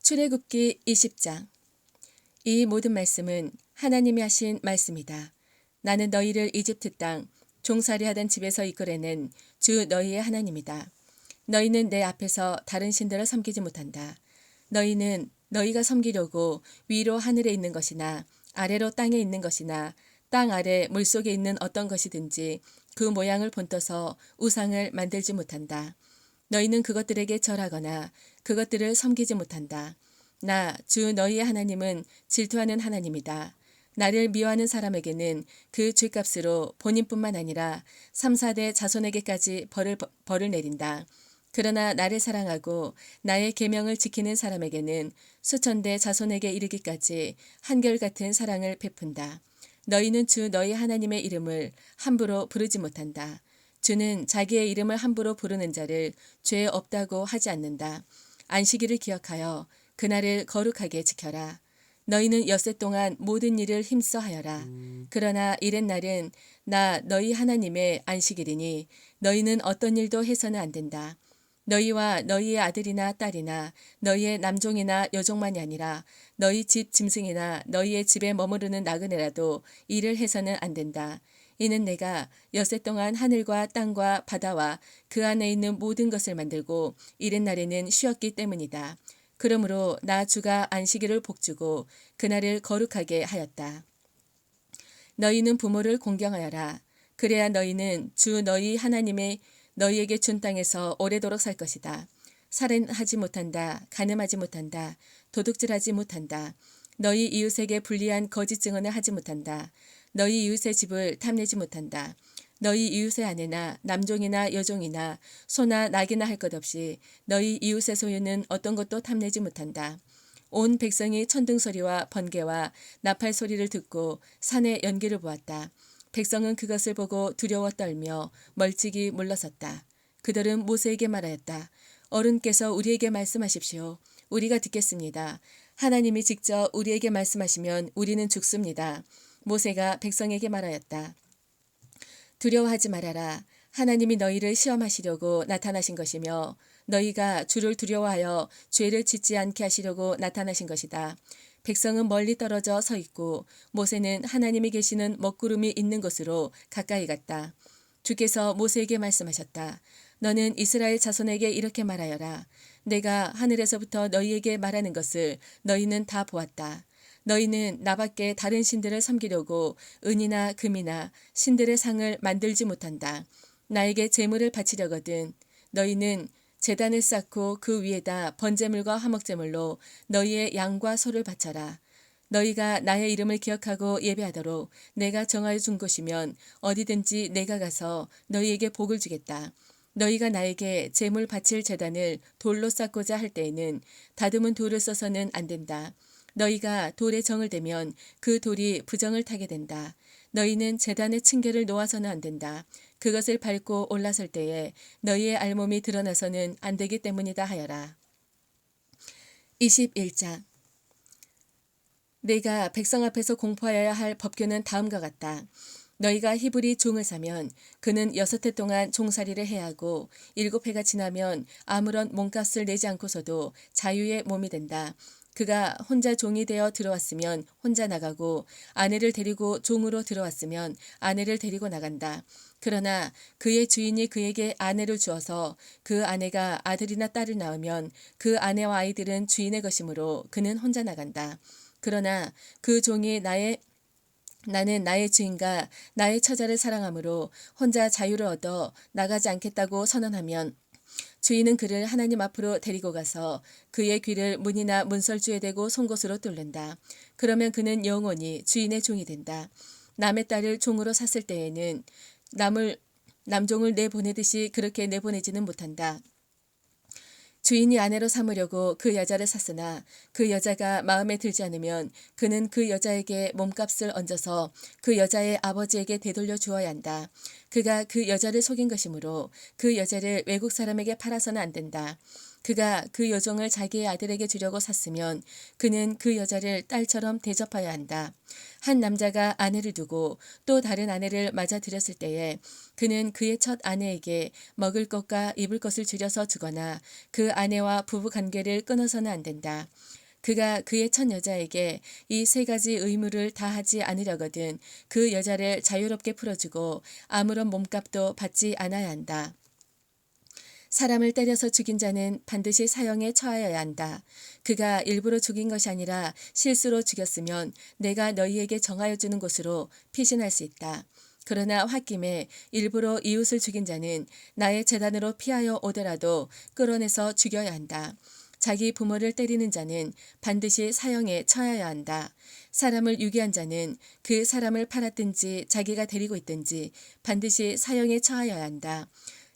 출애굽기 20장. 이 모든 말씀은 하나님이 하신 말씀이다. 나는 너희를 이집트 땅 종살이하던 집에서 이끌어낸 주 너희의 하나님이다. 너희는 내 앞에서 다른 신들을 섬기지 못한다. 너희는 너희가 섬기려고 위로 하늘에 있는 것이나 아래로 땅에 있는 것이나 땅 아래 물속에 있는 어떤 것이든지 그 모양을 본떠서 우상을 만들지 못한다. 너희는 그것들에게 절하거나 그것들을 섬기지 못한다. 나 주 너희의 하나님은 질투하는 하나님이다. 나를 미워하는 사람에게는 그 죗값으로 본인뿐만 아니라 3, 4대 자손에게까지 벌을 내린다. 그러나 나를 사랑하고 나의 계명을 지키는 사람에게는 수천 대 자손에게 이르기까지 한결같은 사랑을 베푼다. 너희는 주 너희 하나님의 이름을 함부로 부르지 못한다. 주는 자기의 이름을 함부로 부르는 자를 죄 없다고 하지 않는다. 안식일을 기억하여 그날을 거룩하게 지켜라. 너희는 엿새 동안 모든 일을 힘써 하여라. 그러나 이렛 날은 나 너희 하나님의 안식일이니 너희는 어떤 일도 해서는 안 된다. 너희와 너희의 아들이나 딸이나 너희의 남종이나 여종만이 아니라 너희 집 짐승이나 너희의 집에 머무르는 나그네라도 일을 해서는 안 된다. 이는 내가 엿새 동안 하늘과 땅과 바다와 그 안에 있는 모든 것을 만들고 이른 날에는 쉬었기 때문이다. 그러므로 나 주가 안식일을 복주고 그날을 거룩하게 하였다. 너희는 부모를 공경하여라. 그래야 너희는 주 너희 하나님의 너희에게 준 땅에서 오래도록 살 것이다. 살인하지 못한다. 간음하지 못한다. 도둑질하지 못한다. 너희 이웃에게 불리한 거짓 증언을 하지 못한다. 너희 이웃의 집을 탐내지 못한다. 너희 이웃의 아내나 남종이나 여종이나 소나 낙이나 할 것 없이 너희 이웃의 소유는 어떤 것도 탐내지 못한다. 온 백성이 천둥소리와 번개와 나팔 소리를 듣고 산의 연기를 보았다. 백성은 그것을 보고 두려워 떨며 멀찍이 물러섰다. 그들은 모세에게 말하였다. 어른께서 우리에게 말씀하십시오. 우리가 듣겠습니다. 하나님이 직접 우리에게 말씀하시면 우리는 죽습니다. 모세가 백성에게 말하였다. 두려워하지 말아라. 하나님이 너희를 시험하시려고 나타나신 것이며 너희가 주를 두려워하여 죄를 짓지 않게 하시려고 나타나신 것이다. 백성은 멀리 떨어져 서 있고 모세는 하나님이 계시는 먹구름이 있는 곳으로 가까이 갔다. 주께서 모세에게 말씀하셨다. 너는 이스라엘 자손에게 이렇게 말하여라. 내가 하늘에서부터 너희에게 말하는 것을 너희는 다 보았다. 너희는 나밖에 다른 신들을 섬기려고 은이나 금이나 신들의 상을 만들지 못한다. 나에게 제물을 바치려거든 너희는 제단을 쌓고 그 위에다 번제물과 화목제물로 너희의 양과 소를 바쳐라. 너희가 나의 이름을 기억하고 예배하도록 내가 정하여 준 곳이면 어디든지 내가 가서 너희에게 복을 주겠다. 너희가 나에게 제물 바칠 제단을 돌로 쌓고자 할 때에는 다듬은 돌을 써서는 안 된다. 너희가 돌에 정을 대면 그 돌이 부정을 타게 된다. 너희는 제단의 층계를 놓아서는 안 된다. 그것을 밟고 올라설 때에 너희의 알몸이 드러나서는 안 되기 때문이다 하여라. 21장. 내가 백성 앞에서 공포하여야 할 법규는 다음과 같다. 너희가 히브리 종을 사면 그는 6해 동안 종살이를 해야 하고 7해가 지나면 아무런 몸값을 내지 않고서도 자유의 몸이 된다. 그가 혼자 종이 되어 들어왔으면 혼자 나가고 아내를 데리고 종으로 들어왔으면 아내를 데리고 나간다. 그러나 그의 주인이 그에게 아내를 주어서 그 아내가 아들이나 딸을 낳으면 그 아내와 아이들은 주인의 것이므로 그는 혼자 나간다. 그러나 그 종이 나는 나의 주인과 나의 처자를 사랑하므로 혼자 자유를 얻어 나가지 않겠다고 선언하면 주인은 그를 하나님 앞으로 데리고 가서 그의 귀를 문이나 문설주에 대고 송곳으로 뚫는다. 그러면 그는 영원히 주인의 종이 된다. 남의 딸을 종으로 샀을 때에는 남종을 내보내듯이 그렇게 내보내지는 못한다. 주인이 아내로 삼으려고 그 여자를 샀으나 그 여자가 마음에 들지 않으면 그는 그 여자에게 몸값을 얹어서 그 여자의 아버지에게 되돌려 주어야 한다. 그가 그 여자를 속인 것이므로 그 여자를 외국 사람에게 팔아서는 안 된다. 그가 그 여종을 자기의 아들에게 주려고 샀으면 그는 그 여자를 딸처럼 대접하여야 한다. 한 남자가 아내를 두고 또 다른 아내를 맞아들였을 때에 그는 그의 첫 아내에게 먹을 것과 입을 것을 줄여서 주거나 그 아내와 부부 관계를 끊어서는 안 된다. 그가 그의 첫 여자에게 이 세 가지 의무를 다하지 않으려거든 그 여자를 자유롭게 풀어주고 아무런 몸값도 받지 않아야 한다. 사람을 때려서 죽인 자는 반드시 사형에 처하여야 한다. 그가 일부러 죽인 것이 아니라 실수로 죽였으면 내가 너희에게 정하여 주는 곳으로 피신할 수 있다. 그러나 홧김에 일부러 이웃을 죽인 자는 나의 재단으로 피하여 오더라도 끌어내서 죽여야 한다. 자기 부모를 때리는 자는 반드시 사형에 처해야 한다. 사람을 유기한 자는 그 사람을 팔았든지 자기가 데리고 있든지 반드시 사형에 처하여야 한다.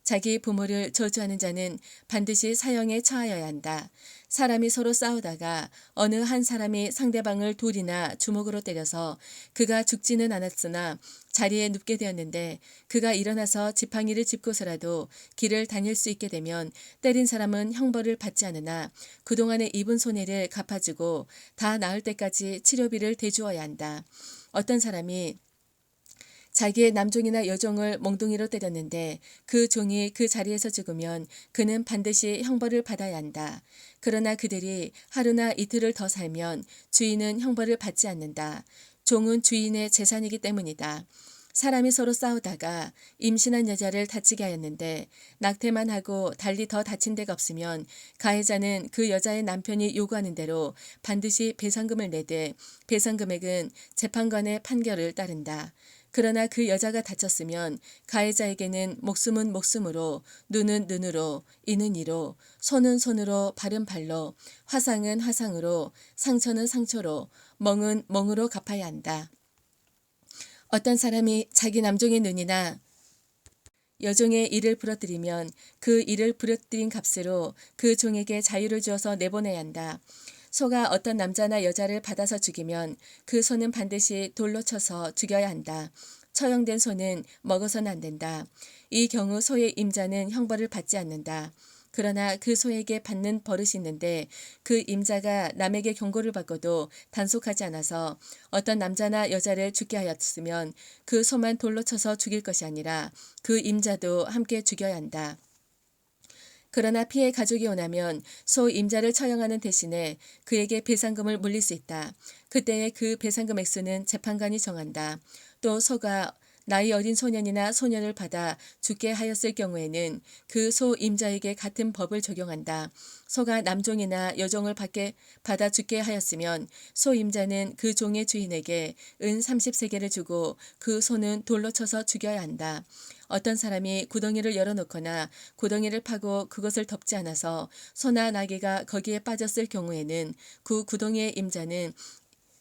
자기 부모를 저주하는 자는 반드시 사형에 처하여야 한다. 사람이 서로 싸우다가 어느 한 사람이 상대방을 돌이나 주먹으로 때려서 그가 죽지는 않았으나 자리에 눕게 되었는데 그가 일어나서 지팡이를 짚고서라도 길을 다닐 수 있게 되면 때린 사람은 형벌을 받지 않으나 그동안에 입은 손해를 갚아주고 다 나을 때까지 치료비를 대주어야 한다. 어떤 사람이 자기의 남종이나 여종을 몽둥이로 때렸는데 그 종이 그 자리에서 죽으면 그는 반드시 형벌을 받아야 한다. 그러나 그들이 하루나 이틀을 더 살면 주인은 형벌을 받지 않는다. 종은 주인의 재산이기 때문이다. 사람이 서로 싸우다가 임신한 여자를 다치게 하였는데 낙태만 하고 달리 더 다친 데가 없으면 가해자는 그 여자의 남편이 요구하는 대로 반드시 배상금을 내되 배상 금액은 재판관의 판결을 따른다. 그러나 그 여자가 다쳤으면 가해자에게는 목숨은 목숨으로, 눈은 눈으로, 이는 이로, 손은 손으로, 발은 발로, 화상은 화상으로, 상처는 상처로, 멍은 멍으로 갚아야 한다. 어떤 사람이 자기 남종의 눈이나 여종의 이를 부러뜨리면 그 이를 부러뜨린 값으로 그 종에게 자유를 주어서 내보내야 한다. 소가 어떤 남자나 여자를 받아서 죽이면 그 소는 반드시 돌로 쳐서 죽여야 한다. 처형된 소는 먹어서는 안 된다. 이 경우 소의 임자는 형벌을 받지 않는다. 그러나 그 소에게 받는 버릇이 있는데 그 임자가 남에게 경고를 받고도 단속하지 않아서 어떤 남자나 여자를 죽게 하였으면 그 소만 돌로 쳐서 죽일 것이 아니라 그 임자도 함께 죽여야 한다. 그러나 피해 가족이 원하면 소 임자를 처형하는 대신에 그에게 배상금을 물릴 수 있다. 그때의 그 배상금 액수는 재판관이 정한다. 또 소가 나이 어린 소년이나 소녀를 받아 죽게 하였을 경우에는 그 소 임자에게 같은 법을 적용한다. 소가 남종이나 여종을 받아 죽게 하였으면 소 임자는 그 종의 주인에게 은 30세겔을 주고 그 소는 돌로 쳐서 죽여야 한다. 어떤 사람이 구덩이를 열어놓거나 구덩이를 파고 그것을 덮지 않아서 소나 나귀가 거기에 빠졌을 경우에는 그 구덩이의 임자는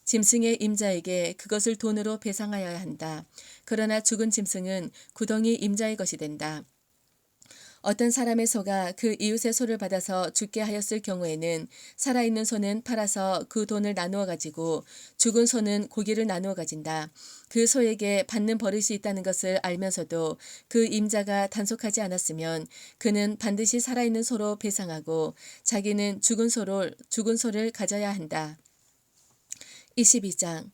짐승의 임자에게 그것을 돈으로 배상하여야 한다. 그러나 죽은 짐승은 구덩이 임자의 것이 된다. 어떤 사람의 소가 그 이웃의 소를 받아서 죽게 하였을 경우에는 살아있는 소는 팔아서 그 돈을 나누어 가지고 죽은 소는 고기를 나누어 가진다. 그 소에게 받는 버릇이 있다는 것을 알면서도 그 임자가 단속하지 않았으면 그는 반드시 살아있는 소로 배상하고 자기는 죽은 소를 가져야 한다. 22장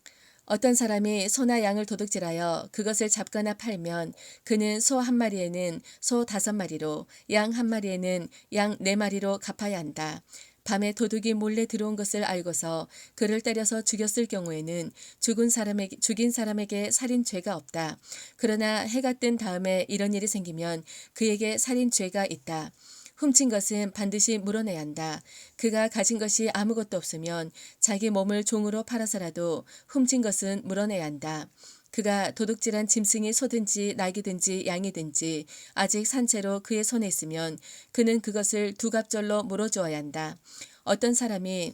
어떤 사람이 소나 양을 도둑질하여 그것을 잡거나 팔면 그는 소 한 마리에는 소 5마리로 양 한 마리에는 양 4마리로 갚아야 한다. 밤에 도둑이 몰래 들어온 것을 알고서 그를 때려서 죽였을 경우에는 죽인 사람에게 살인죄가 없다. 그러나 해가 뜬 다음에 이런 일이 생기면 그에게 살인죄가 있다. 훔친 것은 반드시 물어내야 한다. 그가 가진 것이 아무것도 없으면 자기 몸을 종으로 팔아서라도 훔친 것은 물어내야 한다. 그가 도둑질한 짐승이 소든지 낙이든지 양이든지 아직 산채로 그의 손에 있으면 그는 그것을 2갑절로 물어주어야 한다. 어떤 사람이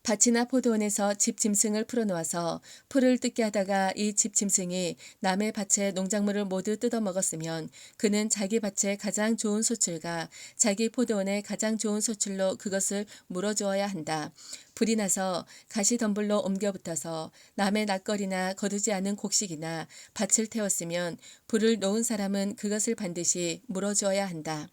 밭이나 포도원에서 집 짐승을 풀어놓아서 풀을 뜯게 하다가 이 집 짐승이 남의 밭의 농작물을 모두 뜯어먹었으면 그는 자기 밭의 가장 좋은 소출과 자기 포도원의 가장 좋은 소출로 그것을 물어주어야 한다. 불이 나서 가시덤불로 옮겨 붙어서 남의 낫거리나 거두지 않은 곡식이나 밭을 태웠으면 불을 놓은 사람은 그것을 반드시 물어주어야 한다.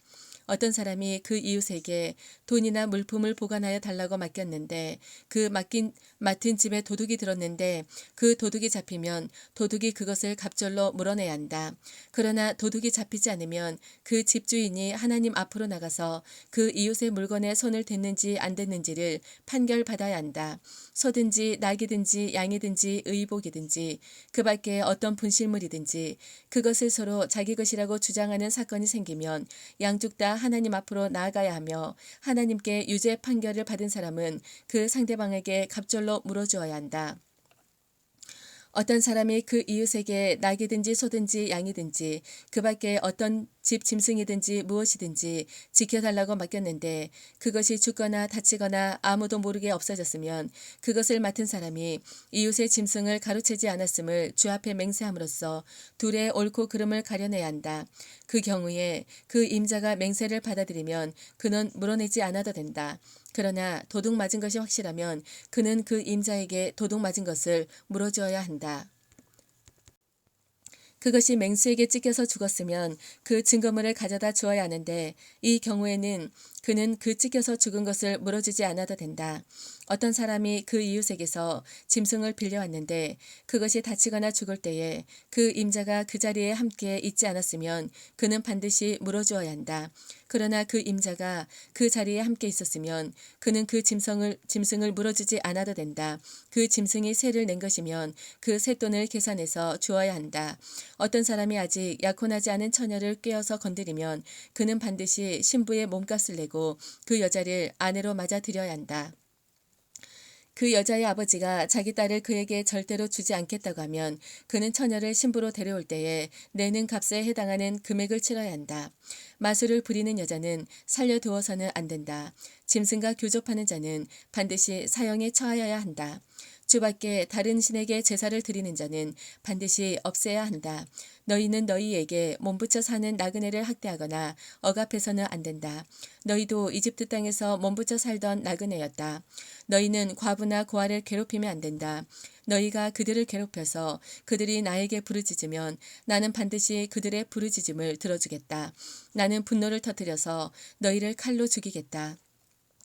어떤 사람이 그 이웃에게 돈이나 물품을 보관하여 달라고 맡겼는데 그 맡은 집에 도둑이 들었는데 그 도둑이 잡히면 도둑이 그것을 갑절로 물어내야 한다. 그러나 도둑이 잡히지 않으면 그 집주인이 하나님 앞으로 나가서 그 이웃의 물건에 손을 댔는지 안 댔는지를 판결받아야 한다. 소든지 낙이든지 양이든지 의복이든지 그 밖에 어떤 분실물이든지 그것을 서로 자기 것이라고 주장하는 사건이 생기면 양쪽 다 하나님 앞으로 나아가야 하며 하나님께 유죄 판결을 받은 사람은 그 상대방에게 갑절로 물어주어야 한다. 어떤 사람이 그 이웃에게 낙이든지 소든지 양이든지 그 밖에 어떤 집 짐승이든지 무엇이든지 지켜달라고 맡겼는데 그것이 죽거나 다치거나 아무도 모르게 없어졌으면 그것을 맡은 사람이 이웃의 짐승을 가로채지 않았음을 주 앞에 맹세함으로써 둘의 옳고 그름을 가려내야 한다. 그 경우에 그 임자가 맹세를 받아들이면 그는 물어내지 않아도 된다. 그러나 도둑 맞은 것이 확실하면 그는 그 임자에게 도둑 맞은 것을 물어주어야 한다. 그것이 맹수에게 찢겨서 죽었으면 그 증거물을 가져다 주어야 하는데 이 경우에는 그는 그 찢겨서 죽은 것을 물어주지 않아도 된다. 어떤 사람이 그 이웃에게서 짐승을 빌려왔는데 그것이 다치거나 죽을 때에 그 임자가 그 자리에 함께 있지 않았으면 그는 반드시 물어주어야 한다. 그러나 그 임자가 그 자리에 함께 있었으면 그는 그 짐승을 물어주지 않아도 된다. 그 짐승이 세를 낸 것이면 그 쇳돈을 계산해서 주어야 한다. 어떤 사람이 아직 약혼하지 않은 처녀를 꿰어서 건드리면 그는 반드시 신부의 몸값을 내고 그 여자를 아내로 맞아들여야 한다. 그 여자의 아버지가 자기 딸을 그에게 절대로 주지 않겠다고 하면 그는 처녀를 신부로 데려올 때에 내는 값에 해당하는 금액을 치러야 한다. 마술을 부리는 여자는 살려두어서는 안 된다. 짐승과 교접하는 자는 반드시 사형에 처하여야 한다. 주밖에 다른 신에게 제사를 드리는 자는 반드시 없애야 한다. 너희는 너희에게 몸부쳐 사는 나그네를 학대하거나 억압해서는 안 된다. 너희도 이집트 땅에서 몸부쳐 살던 나그네였다. 너희는 과부나 고아를 괴롭히면 안 된다. 너희가 그들을 괴롭혀서 그들이 나에게 부르짖으면 나는 반드시 그들의 부르짖음을 들어주겠다. 나는 분노를 터뜨려서 너희를 칼로 죽이겠다.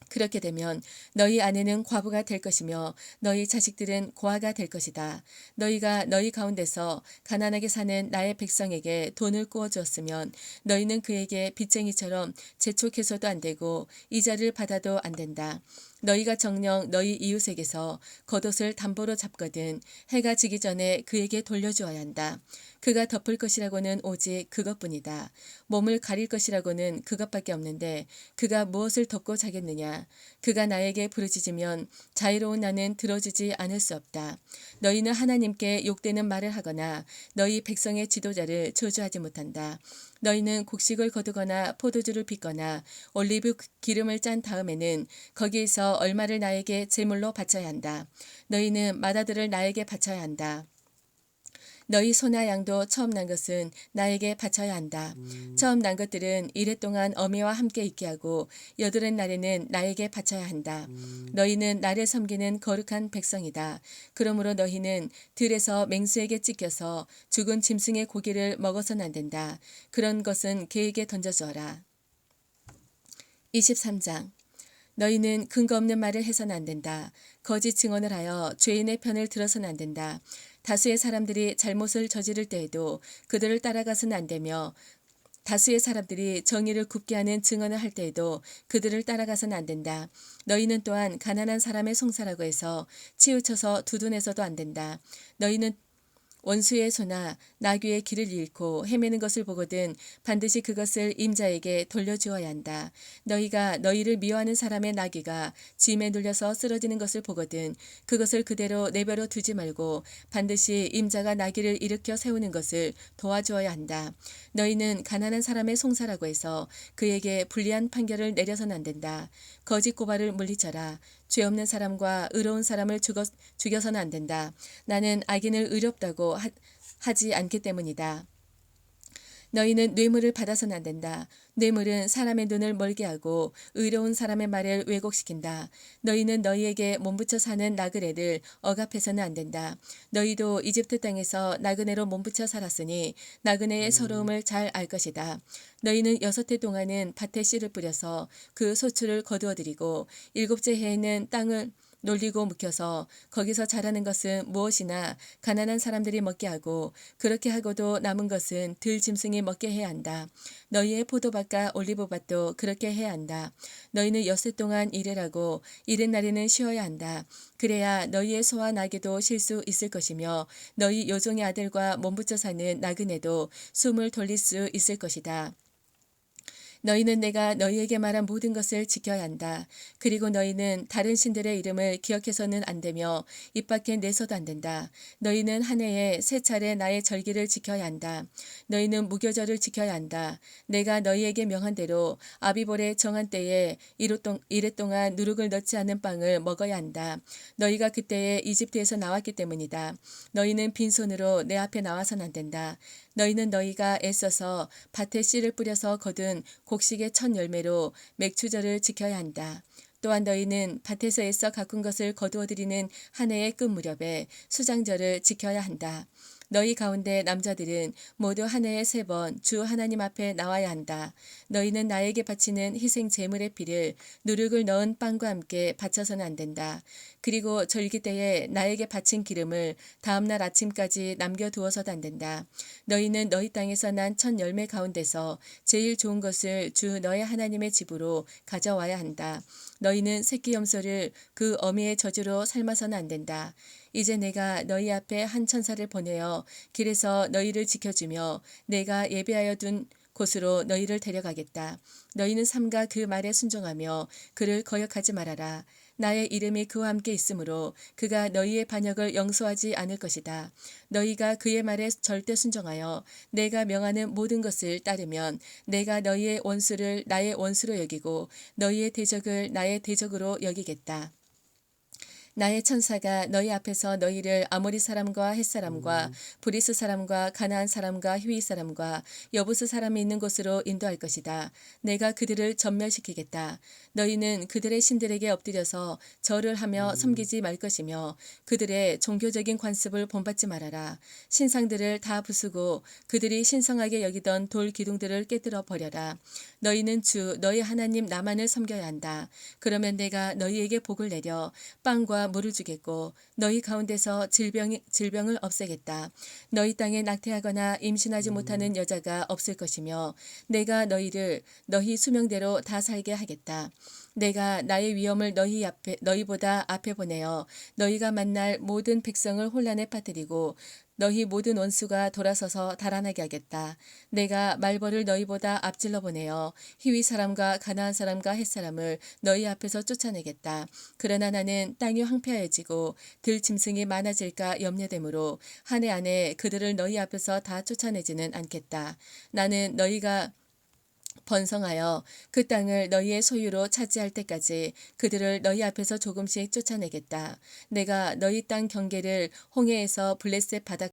그렇게 되면 너희 아내는 과부가 될 것이며 너희 자식들은 고아가 될 것이다. 너희가 너희 가운데서 가난하게 사는 나의 백성에게 돈을 꾸어 주었으면 너희는 그에게 빚쟁이처럼 재촉해서도 안 되고 이자를 받아도 안 된다. 너희가 정녕 너희 이웃에게서 겉옷을 담보로 잡거든 해가 지기 전에 그에게 돌려주어야 한다. 그가 덮을 것이라고는 오직 그것뿐이다. 몸을 가릴 것이라고는 그것밖에 없는데 그가 무엇을 덮고 자겠느냐. 그가 나에게 부르짖으면 자유로운 나는 들어주지 않을 수 없다. 너희는 하나님께 욕되는 말을 하거나 너희 백성의 지도자를 저주하지 못한다. 너희는 곡식을 거두거나 포도주를 빚거나 올리브 기름을 짠 다음에는 거기에서 얼마를 나에게 제물로 바쳐야 한다. 너희는 맏아들을 나에게 바쳐야 한다. 너희 소나 양도 처음 난 것은 나에게 바쳐야 한다. 처음 난 것들은 이래 동안 어미와 함께 있게 하고 여드렛 날에는 나에게 바쳐야 한다. 너희는 나를 섬기는 거룩한 백성이다. 그러므로 너희는 들에서 맹수에게 찢겨서 죽은 짐승의 고기를 먹어서는 안 된다. 그런 것은 개에게 던져주어라. 23장 너희는 근거 없는 말을 해서는 안 된다. 거짓 증언을 하여 죄인의 편을 들어서는 안 된다. 다수의 사람들이 잘못을 저지를 때에도 그들을 따라가서는 안 되며 다수의 사람들이 정의를 굽게 하는 증언을 할 때에도 그들을 따라가서는 안 된다. 너희는 또한 가난한 사람의 송사라고 해서 치우쳐서 두둔해서도 안 된다. 너희는 원수의 소나 나귀의 길을 잃고 헤매는 것을 보거든 반드시 그것을 임자에게 돌려주어야 한다. 너희가 너희를 미워하는 사람의 나귀가 짐에 눌려서 쓰러지는 것을 보거든 그것을 그대로 내버려 두지 말고 반드시 임자가 나귀를 일으켜 세우는 것을 도와주어야 한다. 너희는 가난한 사람의 송사라고 해서 그에게 불리한 판결을 내려서는 안 된다. 거짓 고발을 물리쳐라. 죄 없는 사람과 의로운 사람을 죽여서는 안 된다. 나는 악인을 의롭다고 하지 않기 때문이다. 너희는 뇌물을 받아서는 안 된다. 뇌물은 사람의 눈을 멀게 하고 의로운 사람의 말을 왜곡시킨다. 너희는 너희에게 몸붙여 사는 나그네를 억압해서는 안 된다. 너희도 이집트 땅에서 나그네로 몸붙여 살았으니 나그네의 서러움을 잘 알 것이다. 너희는 6해 동안은 밭에 씨를 뿌려서 그 소출을 거두어들이고 7째 해에는 땅을 놀리고 묵혀서 거기서 자라는 것은 무엇이나 가난한 사람들이 먹게 하고 그렇게 하고도 남은 것은 들 짐승이 먹게 해야 한다. 너희의 포도밭과 올리브밭도 그렇게 해야 한다. 너희는 6해 동안 일을 하고 일의 날에는 쉬어야 한다. 그래야 너희의 소와 나귀도 쉴 수 있을 것이며 너희 요종의 아들과 몸붙여 사는 나그네도 숨을 돌릴 수 있을 것이다. 너희는 내가 너희에게 말한 모든 것을 지켜야 한다. 그리고 너희는 다른 신들의 이름을 기억해서는 안 되며 입 밖에 내서도 안 된다. 너희는 한 해에 3차례 나의 절기를 지켜야 한다. 너희는 무교절을 지켜야 한다. 내가 너희에게 명한 대로 아비볼의 정한 때에 이래 동안 누룩을 넣지 않은 빵을 먹어야 한다. 너희가 그때에 이집트에서 나왔기 때문이다. 너희는 빈손으로 내 앞에 나와서는 안 된다. 너희는 너희가 애써서 밭에 씨를 뿌려서 거둔 곡식의 첫 열매로 맥추절을 지켜야 한다. 또한 너희는 밭에서 애써 가꾼 것을 거두어들이는 한 해의 끝 무렵에 수장절을 지켜야 한다. 너희 가운데 남자들은 모두 한 해에 3번 주 하나님 앞에 나와야 한다. 너희는 나에게 바치는 희생 제물의 피를 누룩을 넣은 빵과 함께 바쳐서는 안 된다. 그리고 절기 때에 나에게 바친 기름을 다음날 아침까지 남겨두어서도 안 된다. 너희는 너희 땅에서 난 첫 열매 가운데서 제일 좋은 것을 주 너의 하나님의 집으로 가져와야 한다. 너희는 새끼 염소를 그 어미의 젖으로 삶아서는 안 된다. 이제 내가 너희 앞에 한 천사를 보내어 길에서 너희를 지켜주며 내가 예비하여 둔 곳으로 너희를 데려가겠다. 너희는 삼가 그 말에 순종하며 그를 거역하지 말아라. 나의 이름이 그와 함께 있으므로 그가 너희의 반역을 용서하지 않을 것이다. 너희가 그의 말에 절대 순종하여 내가 명하는 모든 것을 따르면 내가 너희의 원수를 나의 원수로 여기고 너희의 대적을 나의 대적으로 여기겠다. 나의 천사가 너희 앞에서 너희를 아모리 사람과 헷 사람과 브리스 사람과 가나안 사람과 휘위 사람과 여부스 사람이 있는 곳으로 인도할 것이다. 내가 그들을 전멸시키겠다. 너희는 그들의 신들에게 엎드려서 절을 하며 섬기지 말 것이며 그들의 종교적인 관습을 본받지 말아라. 신상들을 다 부수고 그들이 신성하게 여기던 돌 기둥들을 깨뜨려 버려라. 너희는 주 너희 하나님 나만을 섬겨야 한다. 그러면 내가 너희에게 복을 내려 빵과 물을 주겠고 너희 가운데서 질병을 없애겠다. 너희 땅에 낙태하거나 임신하지 못하는 여자가 없을 것이며 내가 너희 수명대로 다 살게 하겠다. 내가 나의 위엄을 너희보다 앞에 보내어 너희가 만날 모든 백성을 혼란에 빠뜨리고 너희 모든 원수가 돌아서서 달아나게 하겠다. 내가 말벌을 너희보다 앞질러 보내어 히위 사람과 가나안 사람과 헷 사람을 너희 앞에서 쫓아내겠다. 그러나 나는 땅이 황폐해지고 들 짐승이 많아질까 염려되므로 한 해 안에 그들을 너희 앞에서 다 쫓아내지는 않겠다. 나는 너희가 번성하여 그 땅을 너희의 소유로 차지할 때까지 그들을 너희 앞에서 조금씩 쫓아내겠다. 내가 너희 땅 경계를 홍해에서 블레셋 바다